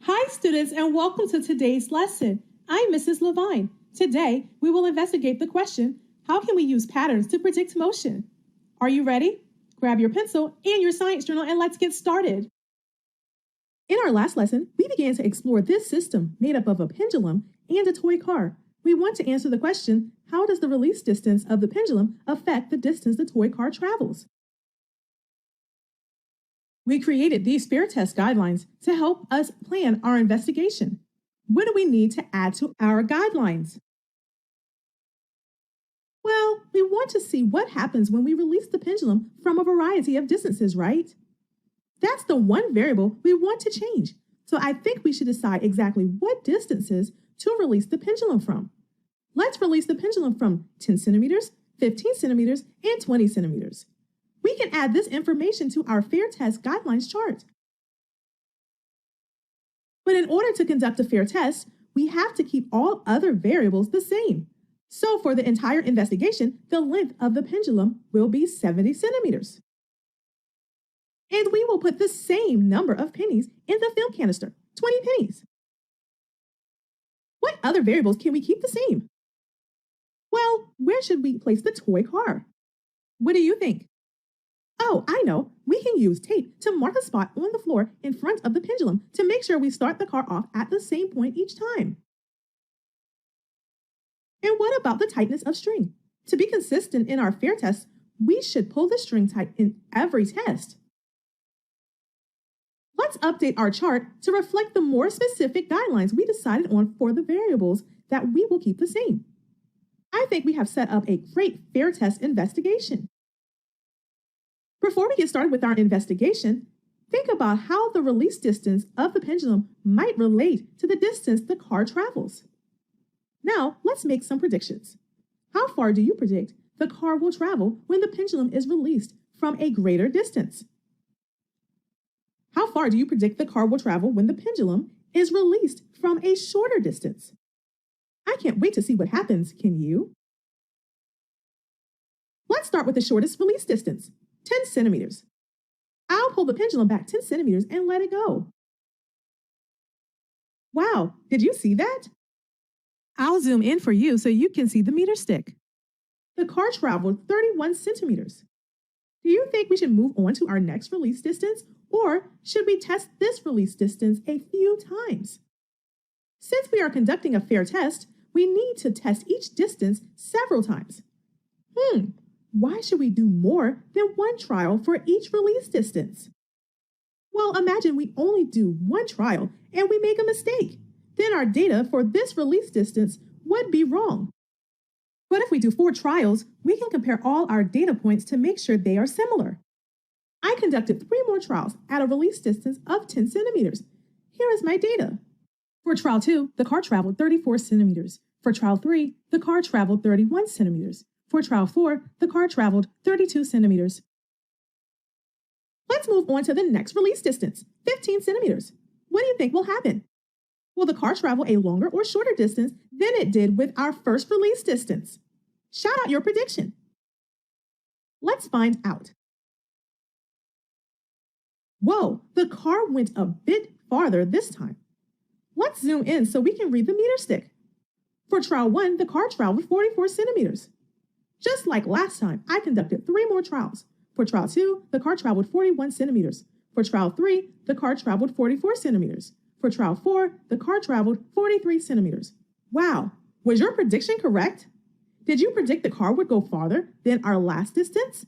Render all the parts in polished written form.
Hi, students, and welcome to today's lesson. I'm Mrs. Levine. Today, we will investigate the question, how can we use patterns to predict motion? Are you ready? Grab your pencil and your science journal and let's get started. In our last lesson, we began to explore this system made up of a pendulum and a toy car. We want to answer the question, how does the release distance of the pendulum affect the distance the toy car travels? We created these fear test guidelines to help us plan our investigation. What do we need to add to our guidelines? Well, we want to see what happens when we release the pendulum from a variety of distances, right? That's the one variable we want to change. So I think we should decide exactly what distances to release the pendulum from. Let's release the pendulum from 10 centimeters, 15 centimeters, and 20 centimeters. We can add this information to our FAIR test guidelines chart. But in order to conduct a FAIR test, we have to keep all other variables the same. So for the entire investigation, the length of the pendulum will be 70 centimeters. And we will put the same number of pennies in the film canister, 20 pennies. What other variables can we keep the same? Well, where should we place the toy car? What do you think? Oh, I know. We can use tape to mark a spot on the floor in front of the pendulum to make sure we start the car off at the same point each time. And what about the tightness of string? To be consistent in our FAIR test, we should pull the string tight in every test. Let's update our chart to reflect the more specific guidelines we decided on for the variables that we will keep the same. I think we have set up a great FAIR test investigation. Before we get started with our investigation, think about how the release distance of the pendulum might relate to the distance the car travels. Now, let's make some predictions. How far do you predict the car will travel when the pendulum is released from a greater distance? How far do you predict the car will travel when the pendulum is released from a shorter distance? I can't wait to see what happens, can you? Let's start with the shortest release distance. 10 centimeters. I'll pull the pendulum back 10 centimeters and let it go. Wow, did you see that? I'll zoom in for you so you can see the meter stick. The car traveled 31 centimeters. Do you think we should move on to our next release distance, or should we test this release distance a few times? Since we are conducting a FAIR test, we need to test each distance several times. Why should we do more than one trial for each release distance? Well, imagine we only do one trial and we make a mistake. Then our data for this release distance would be wrong. But if we do 4 trials, we can compare all our data points to make sure they are similar. I conducted 3 more trials at a release distance of 10 centimeters. Here is my data. For trial 2, the car traveled 34 centimeters. For trial 3, the car traveled 31 centimeters. For trial 4, the car traveled 32 centimeters. Let's move on to the next release distance, 15 centimeters. What do you think will happen? Will the car travel a longer or shorter distance than it did with our first release distance? Shout out your prediction. Let's find out. Whoa, the car went a bit farther this time. Let's zoom in so we can read the meter stick. For trial 1, the car traveled 44 centimeters. Just like last time, I conducted 3 more trials. For trial 2, the car traveled 41 centimeters. For trial 3, the car traveled 44 centimeters. For trial 4, the car traveled 43 centimeters. Wow, was your prediction correct? Did you predict the car would go farther than our last distance?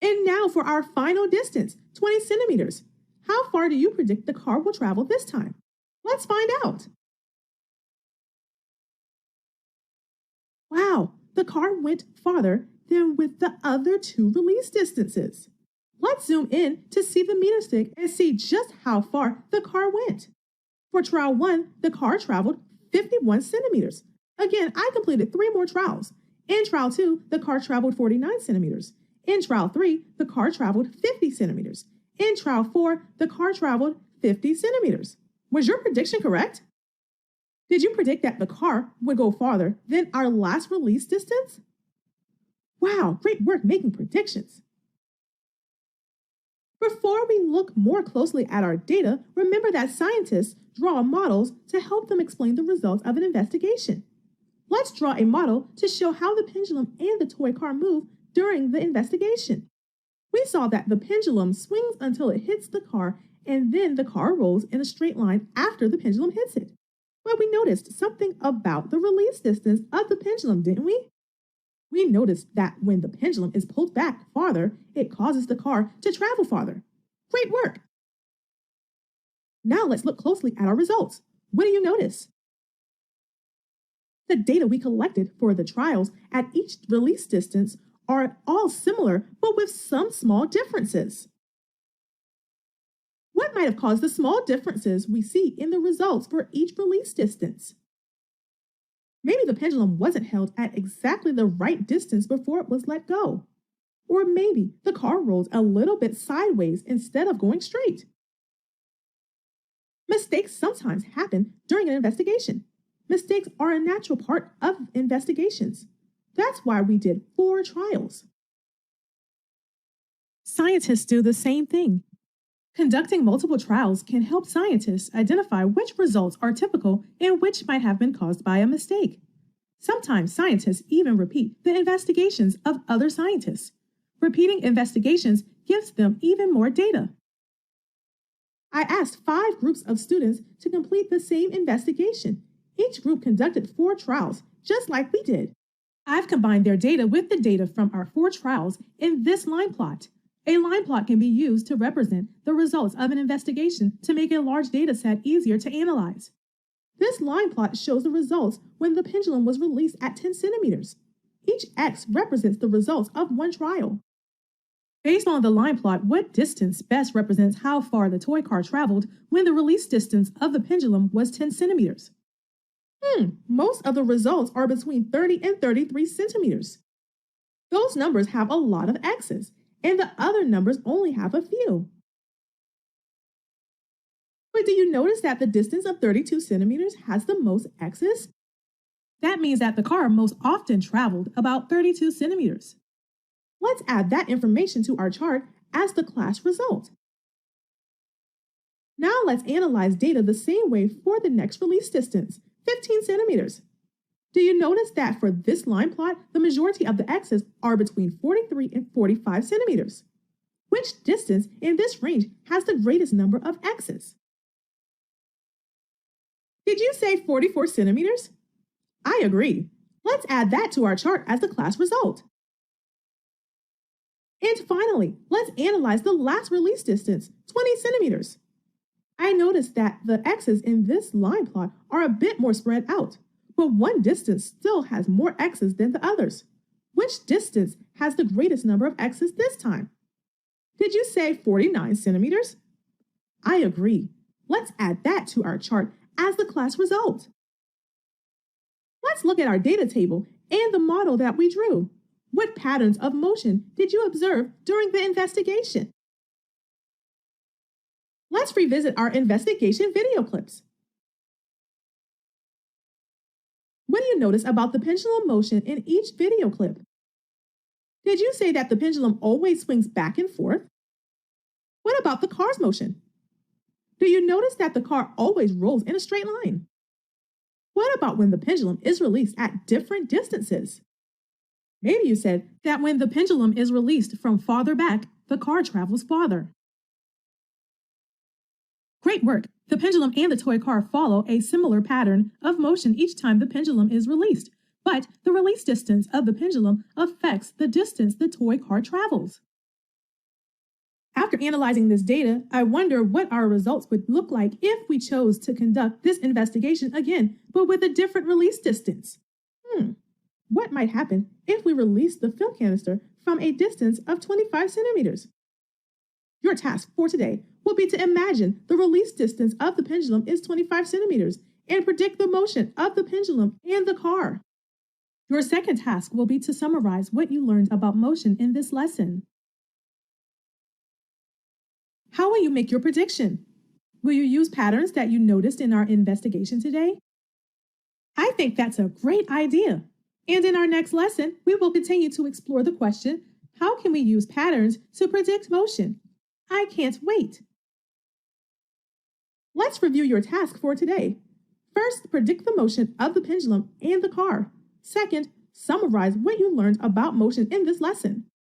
And now for our final distance, 20 centimeters. How far do you predict the car will travel this time? Let's find out. Wow, the car went farther than with the other 2 release distances. Let's zoom in to see the meter stick and see just how far the car went. For trial 1, the car traveled 51 centimeters. Again, I completed 3 more trials. In trial 2, the car traveled 49 centimeters. In trial 3, the car traveled 50 centimeters. In trial 4, the car traveled 50 centimeters. Was your prediction correct? Did you predict that the car would go farther than our last release distance? Wow, great work making predictions. Before we look more closely at our data, remember that scientists draw models to help them explain the results of an investigation. Let's draw a model to show how the pendulum and the toy car move during the investigation. We saw that the pendulum swings until it hits the car, and then the car rolls in a straight line after the pendulum hits it. But we noticed something about the release distance of the pendulum, didn't we? We noticed that when the pendulum is pulled back farther, it causes the car to travel farther. Great work! Now let's look closely at our results. What do you notice? The data we collected for the trials at each release distance are all similar, but with some small differences. What might have caused the small differences we see in the results for each release distance? Maybe the pendulum wasn't held at exactly the right distance before it was let go. Or maybe the car rolls a little bit sideways instead of going straight. Mistakes sometimes happen during an investigation. Mistakes are a natural part of investigations. That's why we did 4 trials. Scientists do the same thing. Conducting multiple trials can help scientists identify which results are typical and which might have been caused by a mistake. Sometimes scientists even repeat the investigations of other scientists. Repeating investigations gives them even more data. I asked 5 groups of students to complete the same investigation. Each group conducted 4 trials, just like we did. I've combined their data with the data from our 4 trials in this line plot. A line plot can be used to represent the results of an investigation to make a large data set easier to analyze. This line plot shows the results when the pendulum was released at 10 centimeters. Each X represents the results of one trial. Based on the line plot, what distance best represents how far the toy car traveled when the release distance of the pendulum was 10 centimeters? Most of the results are between 30 and 33 centimeters. Those numbers have a lot of X's, and the other numbers only have a few. But do you notice that the distance of 32 centimeters has the most X's? That means that the car most often traveled about 32 centimeters. Let's add that information to our chart as the class result. Now let's analyze data the same way for the next release distance, 15 centimeters. Do you notice that for this line plot, the majority of the X's are between 43 and 45 centimeters? Which distance in this range has the greatest number of X's? Did you say 44 centimeters? I agree. Let's add that to our chart as the class result. And finally, let's analyze the last release distance, 20 centimeters. I noticed that the X's in this line plot are a bit more spread out, but one distance still has more X's than the others. Which distance has the greatest number of X's this time? Did you say 49 centimeters? I agree. Let's add that to our chart as the class result. Let's look at our data table and the model that we drew. What patterns of motion did you observe during the investigation? Let's revisit our investigation video clips. What do you notice about the pendulum motion in each video clip? Did you say that the pendulum always swings back and forth? What about the car's motion? Do you notice that the car always rolls in a straight line? What about when the pendulum is released at different distances? Maybe you said that when the pendulum is released from farther back, the car travels farther. Great work! The pendulum and the toy car follow a similar pattern of motion each time the pendulum is released, but the release distance of the pendulum affects the distance the toy car travels. After analyzing this data, I wonder what our results would look like if we chose to conduct this investigation again, but with a different release distance. What might happen if we release the film canister from a distance of 25 centimeters? Your task for today will be to imagine the release distance of the pendulum is 25 centimeters and predict the motion of the pendulum and the car. Your second task will be to summarize what you learned about motion in this lesson. How will you make your prediction? Will you use patterns that you noticed in our investigation today? I think that's a great idea. And in our next lesson, we will continue to explore the question, how can we use patterns to predict motion? I can't wait. Let's review your task for today. First, predict the motion of the pendulum and the car. Second, summarize what you learned about motion in this lesson.